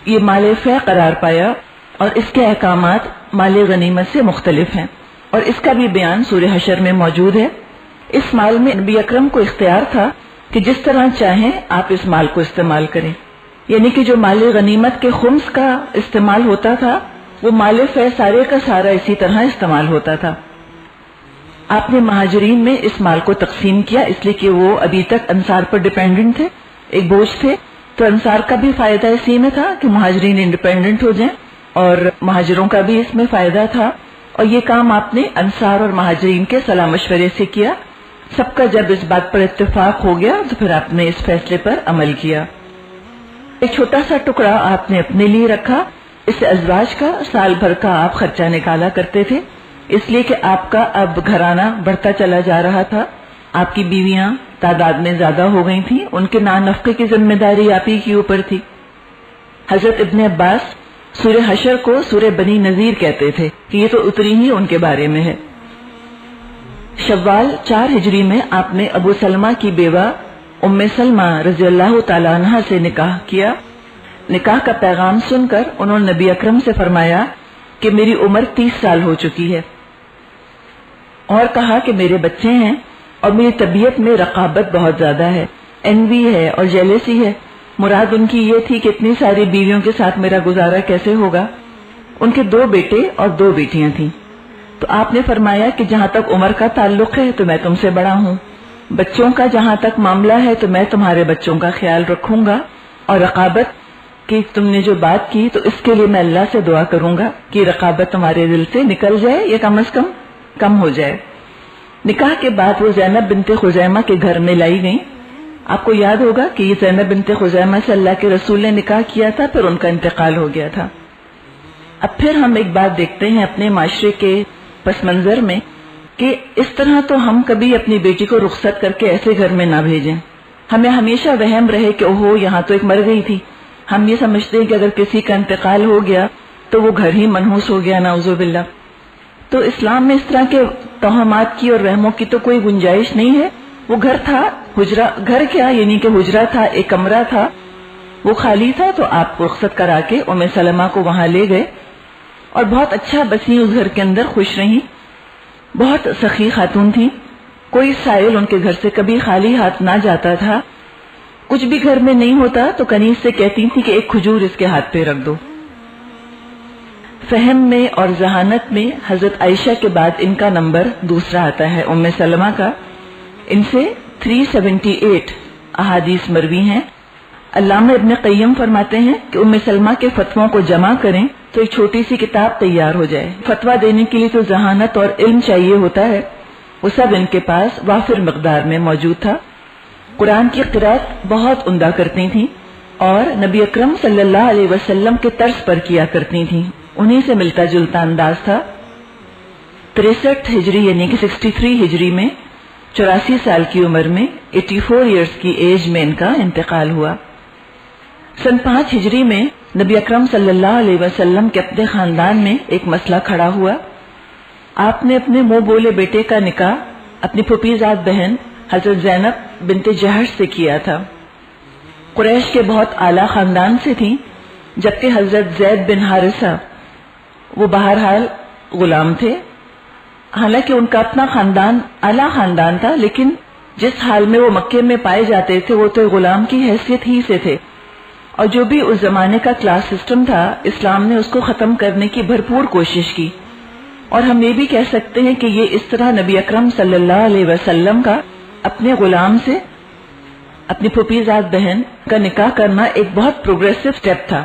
یہ مال فے قرار پایا اور اس کے احکامات مال غنیمت سے مختلف ہیں اور اس کا بھی بیان سورہ حشر میں موجود ہے. اس مال میں نبی اکرم کو اختیار تھا کہ جس طرح چاہیں آپ اس مال کو استعمال کریں، یعنی کہ جو مال غنیمت کے خمس کا استعمال ہوتا تھا وہ مال فے سارے کا سارا اسی طرح استعمال ہوتا تھا. آپ نے مہاجرین میں اس مال کو تقسیم کیا، اس لیے کہ وہ ابھی تک انصار پر ڈیپینڈنٹ تھے، ایک بوجھ تھے. تو انصار کا بھی فائدہ اسی میں تھا کہ مہاجرین انڈیپینڈنٹ ہو جائیں اور مہاجروں کا بھی اس میں فائدہ تھا. اور یہ کام آپ نے انصار اور مہاجرین کے صلاح مشورے سے کیا. سب کا جب اس بات پر اتفاق ہو گیا تو پھر آپ نے اس فیصلے پر عمل کیا. ایک چھوٹا سا ٹکڑا آپ نے اپنے لیے رکھا. اس سے ازواج کا سال بھر کا آپ خرچہ نکالا کرتے تھے، اس لیے کہ آپ کا اب گھرانہ بڑھتا چلا جا رہا تھا. آپ کی بیویاں تعداد میں زیادہ ہو گئی تھیں، ان کے نفقے کی ذمہ داری آپ ہی کے اوپر تھی. حضرت ابن عباس سورہ حشر کو سورہ بنی نذیر کہتے تھے کہ یہ تو اتری ہی ان کے بارے میں ہے. شوال 4 ہجری میں آپ نے ابو سلمہ کی بیوہ ام سلمہ رضی اللہ تعالی عنہ سے نکاح کیا. نکاح کا پیغام سن کر انہوں نے نبی اکرم سے فرمایا کہ میری عمر 30 سال ہو چکی ہے، اور کہا کہ میرے بچے ہیں اور میری طبیعت میں رقابت بہت زیادہ ہے، انوی ہے اور جیلسی ہے. مراد ان کی یہ تھی کہ اتنی ساری بیویوں کے ساتھ میرا گزارا کیسے ہوگا. ان کے 2 بیٹے اور 2 بیٹیاں تھیں. تو آپ نے فرمایا کہ جہاں تک عمر کا تعلق ہے تو میں تم سے بڑا ہوں، بچوں کا جہاں تک معاملہ ہے تو میں تمہارے بچوں کا خیال رکھوں گا، اور رقابت کی تم نے جو بات کی تو اس کے لیے میں اللہ سے دعا کروں گا کہ رقابت تمہارے دل سے نکل جائے یا کم از کم ہو جائے. نکاح کے بعد وہ زینب بنت خزیمہ کے گھر میں لائی گئیں. آپ کو یاد ہوگا کہ یہ زینب بنت خزیمہ سے اللہ کے رسول نے نکاح کیا تھا، پھر ان کا انتقال ہو گیا تھا. اب پھر ہم ایک بات دیکھتے ہیں اپنے معاشرے کے پس منظر میں کہ اس طرح تو ہم کبھی اپنی بیٹی کو رخصت کر کے ایسے گھر میں نہ بھیجیں. ہمیں ہمیشہ وہم رہے کہ اوہو یہاں تو ایک مر گئی تھی. ہم یہ سمجھتے ہیں کہ اگر کسی کا انتقال ہو گیا تو وہ گھر ہی منحوس ہو گیا، نعوذ باللہ. تو اسلام میں اس طرح کے توہمات کی اور وہموں کی تو کوئی گنجائش نہیں ہے. وہ گھر تھا، حجرہ، گھر کیا یعنی کہ حجرہ تھا، ایک کمرہ تھا، وہ خالی تھا. تو آپ رخصت کرا کے ام سلمہ کو وہاں لے گئے اور بہت اچھا بسی اس گھر کے اندر، خوش رہی. بہت سخی خاتون تھی، کوئی سائل ان کے گھر سے کبھی خالی ہاتھ نہ جاتا تھا. کچھ بھی گھر میں نہیں ہوتا تو کنیز سے کہتی تھی کہ ایک کھجور اس کے ہاتھ پہ رکھ دو. فہم میں اور ذہانت میں حضرت عائشہ کے بعد ان کا نمبر دوسرا آتا ہے، ام سلمہ کا. ان سے 378 احادیث مروی ہیں. علامہ ابن قیم فرماتے ہیں کہ ام سلمہ کے فتووں کو جمع کریں تو ایک چھوٹی سی کتاب تیار ہو جائے. فتویٰ دینے کے لیے تو ذہانت اور علم چاہیے ہوتا ہے، وہ سب ان کے پاس وافر مقدار میں موجود تھا. قرآن کی قرأت بہت عمدہ کرتی تھیں اور نبی اکرم صلی اللہ علیہ وسلم کے طرز پر کیا کرتی تھیں، انہی سے ملتا جلتا انداز تھا. 63 ہجری یعنی کہ 63 ہجری میں 84 سال کی عمر میں 84 ایئرز کی ایج میں ان کا انتقال ہوا. سن 5 ہجری میں نبی اکرم صلی اللہ علیہ وسلم کے اپنے خاندان میں ایک مسئلہ کھڑا ہوا. آپ نے اپنے منہ بولے بیٹے کا نکاح اپنی پھوپھی زاد بہن حضرت زینب بنت جہش سے کیا تھا. قریش کے بہت اعلیٰ خاندان سے تھیں، جبکہ حضرت زید بن حارثہ وہ بہرحال غلام تھے. حالانکہ ان کا اپنا خاندان اعلیٰ خاندان تھا، لیکن جس حال میں وہ مکے میں پائے جاتے تھے وہ تو غلام کی حیثیت ہی سے تھے. اور جو بھی اس زمانے کا کلاس سسٹم تھا، اسلام نے اس کو ختم کرنے کی بھرپور کوشش کی. اور ہم یہ بھی کہہ سکتے ہیں کہ یہ اس طرح نبی اکرم صلی اللہ علیہ وسلم کا اپنے غلام سے اپنی پھوپھی زاد بہن کا نکاح کرنا ایک بہت پروگریسو سٹیپ تھا.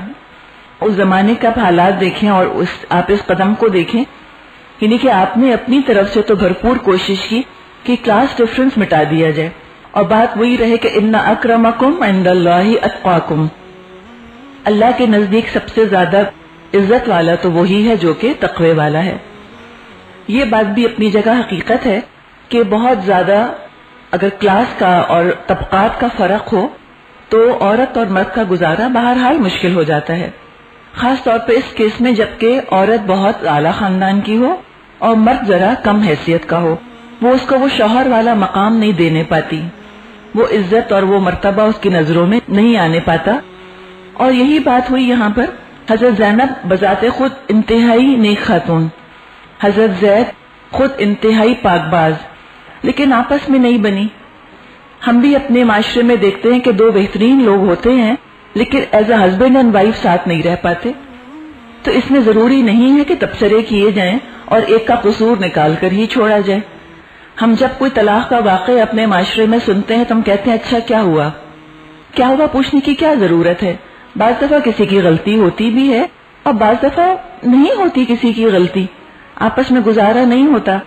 اس زمانے کا حالات دیکھیں اور آپ اس قدم کو دیکھیں، یعنی کہ آپ نے اپنی طرف سے تو بھرپور کوشش کی کہ کلاس ڈفرنس مٹا دیا جائے، اور بات وہی رہے کہ ان اکرمکم عند اللہ اتقاکم، اللہ کے نزدیک سب سے زیادہ عزت والا تو وہی ہے جو کہ تقوی والا ہے. یہ بات بھی اپنی جگہ حقیقت ہے کہ بہت زیادہ اگر کلاس کا اور طبقات کا فرق ہو تو عورت اور مرد کا گزارا بہرحال مشکل ہو جاتا ہے، خاص طور پہ اس کیس میں جبکہ عورت بہت اعلیٰ خاندان کی ہو اور مرد ذرا کم حیثیت کا ہو. وہ اس کو وہ شوہر والا مقام نہیں دینے پاتی، وہ عزت اور وہ مرتبہ اس کی نظروں میں نہیں آنے پاتا. اور یہی بات ہوئی یہاں پر. حضرت زینب بذات خود انتہائی نیک خاتون، حضرت زید خود انتہائی پاک باز، لیکن آپس میں نہیں بنی. ہم بھی اپنے معاشرے میں دیکھتے ہیں کہ دو بہترین لوگ ہوتے ہیں لیکن as a husband and wife ساتھ نہیں رہ پاتے. تو اس میں ضروری نہیں ہے کہ تبصرے کیے جائیں اور ایک کا قصور نکال کر ہی چھوڑا جائے. ہم جب کوئی طلاق کا واقعہ اپنے معاشرے میں سنتے ہیں تو ہم کہتے ہیں اچھا کیا ہوا پوچھنے کی کیا ضرورت ہے. بعض دفعہ کسی کی غلطی ہوتی بھی ہے اور بعض دفعہ نہیں ہوتی کسی کی غلطی، آپس میں گزارا نہیں ہوتا.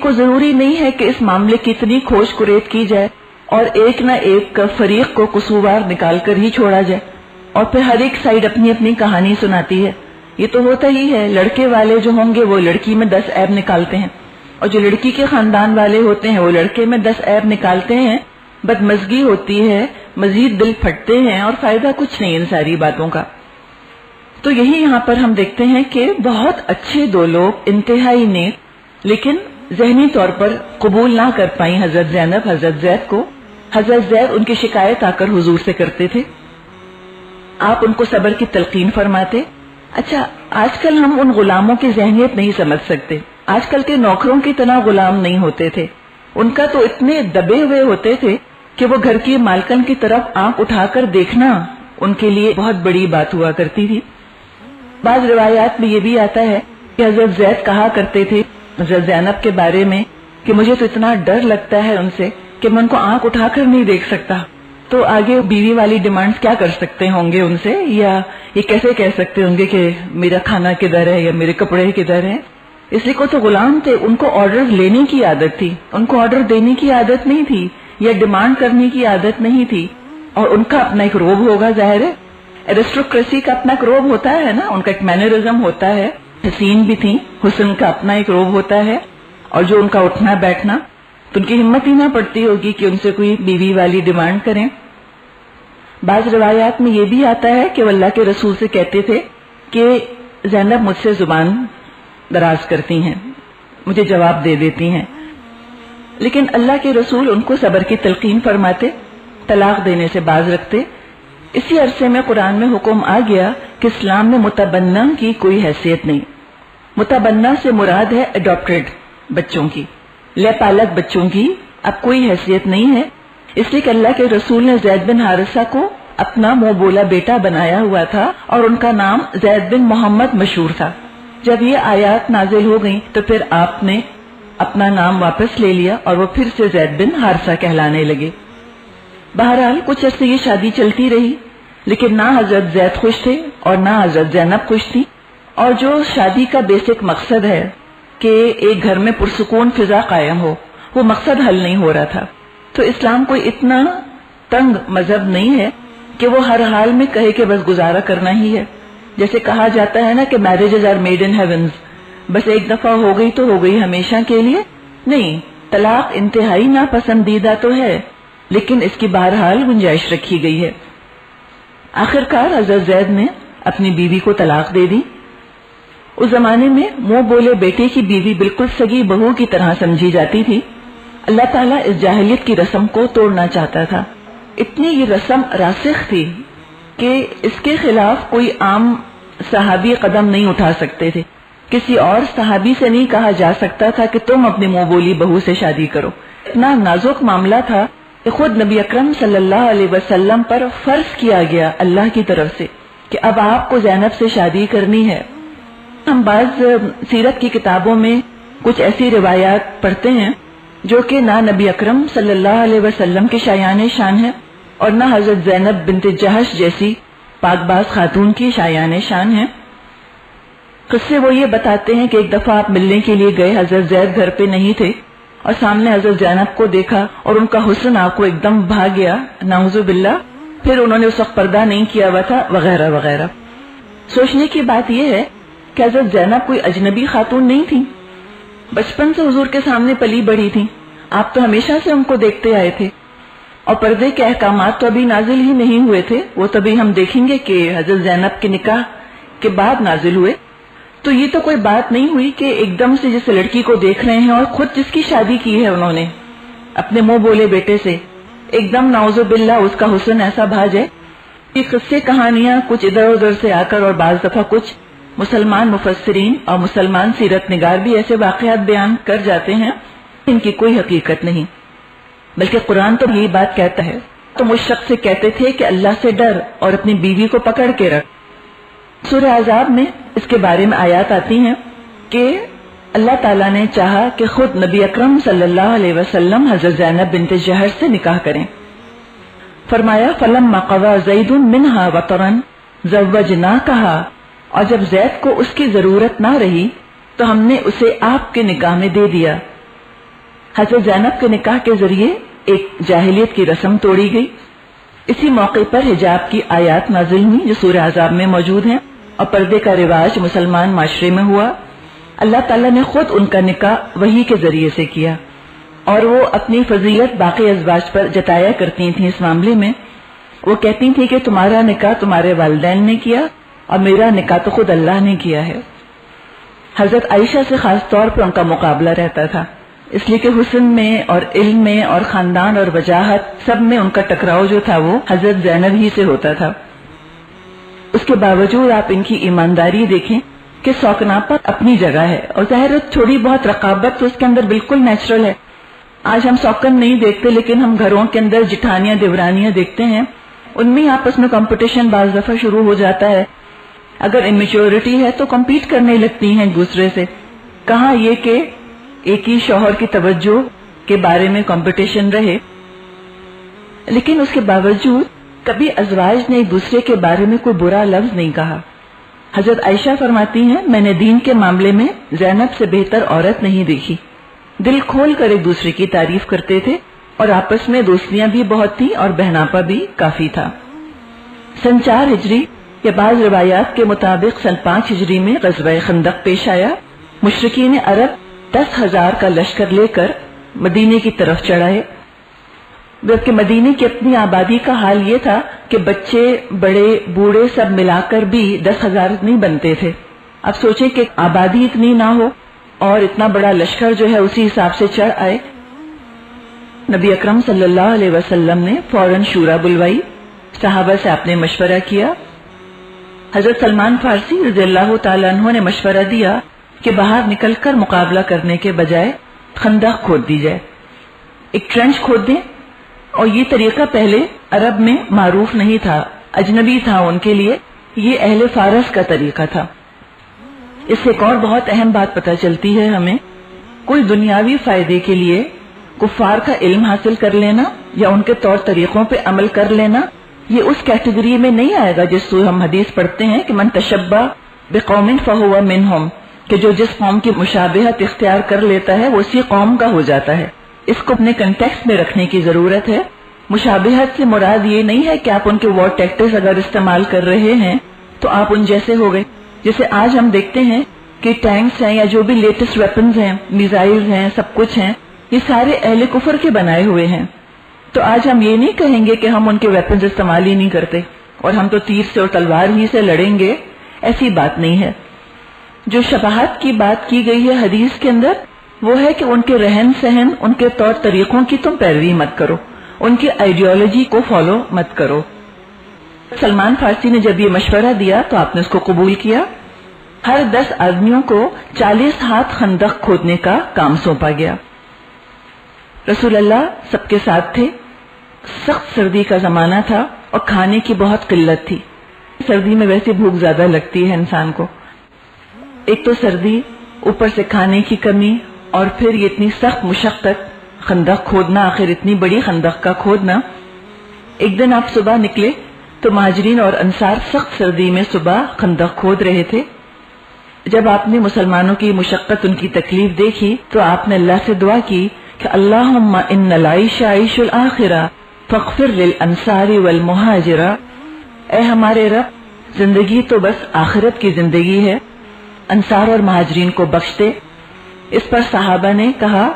کو ضروری نہیں ہے کہ اس معاملے کی اتنی کھوج کریت کی جائے اور ایک نہ ایک فریق کو قصوروار نکال کر ہی چھوڑا جائے اور پھر ہر ایک سائیڈ اپنی اپنی کہانی سناتی ہے. یہ تو ہوتا ہی ہے. لڑکے والے جو ہوں گے وہ لڑکی میں 10 عیب نکالتے ہیں اور جو لڑکی کے خاندان والے ہوتے ہیں وہ لڑکے میں 10 عیب نکالتے ہیں. بدمزگی ہوتی ہے، مزید دل پھٹتے ہیں اور فائدہ کچھ نہیں ان ساری باتوں کا. تو یہی یہاں پر ہم دیکھتے ہیں کہ بہت اچھے دو لوگ انتہائی نیک لیکن ذہنی طور پر قبول نہ کر پائیں حضرت زینب حضرت زید کو. حضرت زید ان کی شکایت آ کر حضور سے کرتے تھے، آپ ان کو صبر کی تلقین فرماتے. اچھا آج کل ہم ان غلاموں کی ذہنیت نہیں سمجھ سکتے، آج کل کے نوکروں کی طرح غلام نہیں ہوتے تھے. ان کا تو اتنے دبے ہوئے ہوتے تھے کہ وہ گھر کی مالکن کی طرف آنکھ اٹھا کر دیکھنا ان کے لیے بہت بڑی بات ہوا کرتی تھی. بعض روایات میں یہ بھی آتا ہے کہ حضرت زید کہا کرتے تھے حضرت زینب کے بارے میں کہ مجھے تو اتنا ڈر لگتا ہے ان سے کہ میں ان کو آنکھ اٹھا کر نہیں دیکھ سکتا. تو آگے بیوی والی ڈیمانڈز کیا کر سکتے ہوں گے ان سے، یا یہ کیسے کہہ سکتے ہوں گے کہ میرا کھانا کدھر ہے یا میرے کپڑے کدھر ہیں. اس لیے کو تو غلام تھے، ان کو آرڈر لینے کی عادت تھی، ان کو آرڈر دینے کی عادت نہیں تھی یا ڈیمانڈ کرنے کی عادت نہیں تھی. اور ان کا اپنا ایک روب ہوگا، ظاہر ہے ایرسٹوکریسی کا اپنا ایک روب ہوتا ہے نا، ان کا ایک مینرزم ہوتا ہے. حسین بھی تھی، حسن کا اپنا ایک روب ہوتا ہے، اور جو ان کا اٹھنا بیٹھنا تو ان کی ہمت ہی نہ پڑتی ہوگی کہ ان سے کوئی بیوی والی ڈیمانڈ کریں. بعض روایات میں یہ بھی آتا ہے کہ وہ اللہ کے رسول سے کہتے تھے کہ زینب مجھ سے زبان دراز کرتی ہیں، مجھے جواب دے دیتی ہیں، لیکن اللہ کے رسول ان کو صبر کی تلقین فرماتے، طلاق دینے سے باز رکھتے. اسی عرصے میں قرآن میں حکم آ گیا کہ اسلام میں متبنہ کی کوئی حیثیت نہیں. متبنہ سے مراد ہے اڈاپٹڈ بچوں کی، لے پالک بچوں کی اب کوئی حیثیت نہیں ہے. اس لیے کہ اللہ کے رسول نے زید بن حارثہ کو اپنا منہ بولا بیٹا بنایا ہوا تھا اور ان کا نام زید بن محمد مشہور تھا. جب یہ آیات نازل ہو گئیں تو پھر آپ نے اپنا نام واپس لے لیا اور وہ پھر سے زید بن حارثہ کہلانے لگے. بہرحال کچھ عرصے یہ شادی چلتی رہی. لیکن نہ حضرت زید خوش تھے اور نہ حضرت زینب خوش تھی، اور جو شادی کا بیسک مقصد ہے کہ ایک گھر میں پرسکون فضا قائم ہو، وہ مقصد حل نہیں ہو رہا تھا۔ تو اسلام کوئی اتنا تنگ مذہب نہیں ہے کہ وہ ہر حال میں کہے کہ بس گزارا کرنا ہی ہے۔ جیسے کہا جاتا ہے نا کہ marriages are made in heavens, بس ایک دفعہ ہو گئی تو ہو گئی ہمیشہ کے لیے نہیں۔ طلاق انتہائی ناپسندیدہ تو ہے، لیکن اس کی بہرحال گنجائش رکھی گئی ہے۔ آخر کار حضرت زید نے اپنی بیوی کو طلاق دے دی۔ اس زمانے میں منہ بولے بیٹے کی بیوی بالکل سگی بہو کی طرح سمجھی جاتی تھی۔ اللہ تعالیٰ اس جاہلیت کی رسم کو توڑنا چاہتا تھا۔ اتنی یہ رسم راسخ تھی کہ اس کے خلاف کوئی عام صحابی قدم نہیں اٹھا سکتے تھے۔ کسی اور صحابی سے نہیں کہا جا سکتا تھا کہ تم اپنی منہ بولی بہو سے شادی کرو۔ اتنا نازک معاملہ تھا کہ خود نبی اکرم صلی اللہ علیہ وسلم پر فرض کیا گیا اللہ کی طرف سے کہ اب آپ کو زینب سے شادی کرنی ہے۔ ہم بعض سیرت کی کتابوں میں کچھ ایسی روایات پڑھتے ہیں جو کہ نہ نبی اکرم صلی اللہ علیہ وسلم کے شایان شان ہے اور نہ حضرت زینب بنت جہش جیسی پاک باز خاتون کی شایان شان ہے۔ قصے وہ یہ بتاتے ہیں کہ ایک دفعہ آپ ملنے کے لیے گئے، حضرت زید گھر پہ نہیں تھے اور سامنے حضرت زینب کو دیکھا اور ان کا حسن آپ کو ایک دم بھا گیا، نعوذ باللہ۔ پھر انہوں نے اس وقت پردہ نہیں کیا ہوا تھا وغیرہ وغیرہ۔ سوچنے کی بات یہ ہے کہ حضرت زینب کوئی اجنبی خاتون نہیں تھی، بچپن سے حضور کے سامنے پلی بڑھی تھی، آپ تو ہمیشہ سے ان کو دیکھتے آئے تھے، اور پردے کے احکامات تو ابھی نازل ہی نہیں ہوئے تھے، وہ تبھی ہم دیکھیں گے کہ حضرت زینب کے نکاح کے بعد نازل ہوئے۔ تو یہ تو کوئی بات نہیں ہوئی کہ ایک دم سے جس لڑکی کو دیکھ رہے ہیں اور خود جس کی شادی کی ہے انہوں نے اپنے منہ بولے بیٹے سے، ایک دم نعوذ باللہ اس کا حسن ایسا بھا جائے۔ یہ قصے کہانیاں کچھ ادھر ادھر سے آ کر اور بعض دفعہ کچھ مسلمان مفسرین اور مسلمان سیرت نگار بھی ایسے واقعات بیان کر جاتے ہیں، ان کی کوئی حقیقت نہیں، بلکہ قرآن تو یہی بات کہتا ہے۔ تم اس شخص سے کہتے تھے کہ اللہ سے ڈر اور اپنی بیوی کو پکڑ کے رکھ۔ سورہ احزاب میں اس کے بارے میں آیات آتی ہیں کہ اللہ تعالیٰ نے چاہا کہ خود نبی اکرم صلی اللہ علیہ وسلم حضرت زینب بنت جہش سے نکاح کریں۔ فرمایا فلما قضى زید منها وطرا زوجناکہا، اور جب زید کو اس کی ضرورت نہ رہی تو ہم نے اسے آپ کے نکاح میں دے دیا۔ حضرت زینب کے نکاح کے ذریعے ایک جاہلیت کی رسم توڑی گئی۔ اسی موقع پر حجاب کی آیات نازل ہوئی جو سورہ احزاب میں موجود ہیں، اور پردے کا رواج مسلمان معاشرے میں ہوا۔ اللہ تعالیٰ نے خود ان کا نکاح وحی کے ذریعے سے کیا، اور وہ اپنی فضیلت باقی ازواج پر جتایا کرتی تھیں۔ اس معاملے میں وہ کہتی تھیں کہ تمہارا نکاح تمہارے والدین نے کیا اور میرا نکاح تو خود اللہ نے کیا ہے۔ حضرت عائشہ سے خاص طور پر ان کا مقابلہ رہتا تھا، اس لیے کہ حسن میں اور علم میں اور خاندان اور وجاہت سب میں ان کا ٹکراؤ جو تھا وہ حضرت زینب ہی سے ہوتا تھا۔ اس کے باوجود آپ ان کی ایمانداری دیکھیں کہ سوکناپن اپنی جگہ ہے، اور ظاہر تھوڑی بہت رقابت تو اس کے اندر بالکل نیچرل ہے۔ آج ہم سوکن نہیں دیکھتے، لیکن ہم گھروں کے اندر جٹھانیاں دیورانیاں دیکھتے ہیں، ان میں آپس میں کمپٹیشن بعض دفعہ شروع ہو جاتا ہے۔ اگر امیچورٹی ہے تو کمپیٹ کرنے لگتی ہیں ایک دوسرے سے، کہاں یہ کہ ایک ہی شوہر کی توجہ کے بارے میں کمپٹیشن رہے۔ لیکن اس کے باوجود کبھی ازواج نے ایک دوسرے کے بارے میں کوئی برا لفظ نہیں کہا۔ حضرت عائشہ فرماتی ہیں میں نے دین کے معاملے میں زینب سے بہتر عورت نہیں دیکھی، دل کھول کر ایک دوسرے کی تعریف کرتے تھے، اور آپس میں دوستیاں بھی بہت تھی اور بہناپا بھی کافی تھا۔ سن 4 ہجری یا بعض روایات کے مطابق سن 5 ہجری میں غزوہ خندق پیش آیا۔ مشرکین عرب 10,000 کا لشکر لے کر مدینے کی طرف چڑھائے، جبکہ مدینے کی اپنی آبادی کا حال یہ تھا کہ بچے بڑے بوڑھے سب ملا کر بھی 10,000 نہیں بنتے تھے۔ اب سوچیں کہ آبادی اتنی نہ ہو اور اتنا بڑا لشکر جو ہے اسی حساب سے چڑھ آئے۔ نبی اکرم صلی اللہ علیہ وسلم نے فوراً شورا بلوائی، صحابہ سے آپ نے مشورہ کیا۔ حضرت سلمان فارسی رضی اللہ تعالیٰ عنہ نے مشورہ دیا کہ باہر نکل کر مقابلہ کرنے کے بجائے خندق کھود دی جائے، ایک ٹرنچ کھود دیں، اور یہ طریقہ پہلے عرب میں معروف نہیں تھا، اجنبی تھا ان کے لیے، یہ اہل فارس کا طریقہ تھا۔ اس سے ایک اور بہت اہم بات پتہ چلتی ہے ہمیں، کوئی دنیاوی فائدے کے لیے کفار کا علم حاصل کر لینا یا ان کے طور طریقوں پہ عمل کر لینا یہ اس کیٹیگری میں نہیں آئے گا جس کو ہم حدیث پڑھتے ہیں کہ من تشبہ بقوم فہو منہم، کہ جو جس قوم کی مشابہت اختیار کر لیتا ہے وہ اسی قوم کا ہو جاتا ہے. اس کو اپنے کنٹیکسٹ میں رکھنے کی ضرورت ہے. مشابہت سے مراد یہ نہیں ہے کہ آپ ان کے وار ٹیکٹکس اگر استعمال کر رہے ہیں تو آپ ان جیسے ہو گئے. جیسے آج ہم دیکھتے ہیں کہ ٹینکس ہیں یا جو بھی لیٹسٹ ویپنز ہیں، میزائلز ہیں، سب کچھ ہیں، یہ سارے اہل کفر کے بنائے ہوئے ہیں. تو آج ہم یہ نہیں کہیں گے کہ ہم ان کے ویپنز استعمال ہی نہیں کرتے اور ہم تو تیر سے اور تلوار ہی سے لڑیں گے. ایسی بات نہیں ہے. جو شباہت کی بات کی گئی ہے حدیث کے اندر وہ ہے کہ ان کے رہن سہن، ان کے طور طریقوں کی تم پیروی مت کرو، ان کی آئیڈیالوجی کو فالو مت کرو. سلمان فارسی نے جب یہ مشورہ دیا تو آپ نے اس کو قبول کیا. ہر 10 آدمیوں کو 40 ہاتھ خندق کھودنے کا کام سونپا گیا. رسول اللہ سب کے ساتھ تھے. سخت سردی کا زمانہ تھا اور کھانے کی بہت قلت تھی. سردی میں ویسے بھوک زیادہ لگتی ہے انسان کو. ایک تو سردی، اوپر سے کھانے کی کمی، اور پھر یہ اتنی سخت مشقت، خندق کھودنا، آخر اتنی بڑی خندق کا کھودنا. ایک دن آپ صبح نکلے تو مہاجرین اور انصار سخت سردی میں صبح خندق کھود رہے تھے. جب آپ نے مسلمانوں کی مشقت، ان کی تکلیف دیکھی تو آپ نے اللہ سے دعا کی کہ اللہم ان العیش عیش الآخرہ فاغفر للانصار والمہاجرہ. اے ہمارے رب، زندگی تو بس آخرت کی زندگی ہے، انصار اور مہاجرین کو بخش دے. اس پر صحابہ نے کہا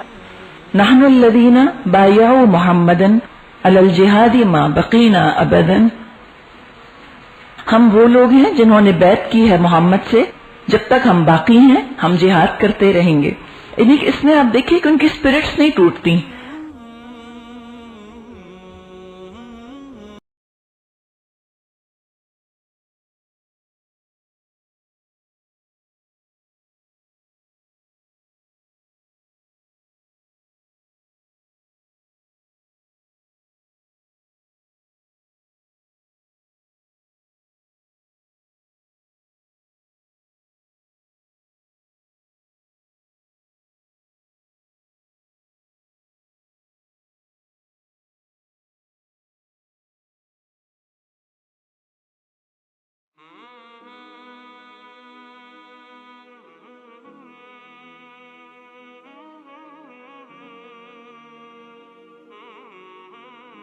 نحن الذین بایعوا محمدا علی الجہاد ما بقینا ابدا. ہم وہ لوگ ہیں جنہوں نے بیعت کی ہے محمد سے، جب تک ہم باقی ہیں ہم جہاد کرتے رہیں گے. یعنی اس میں آپ دیکھیں کہ ان کی اسپرٹس نہیں ٹوٹتی.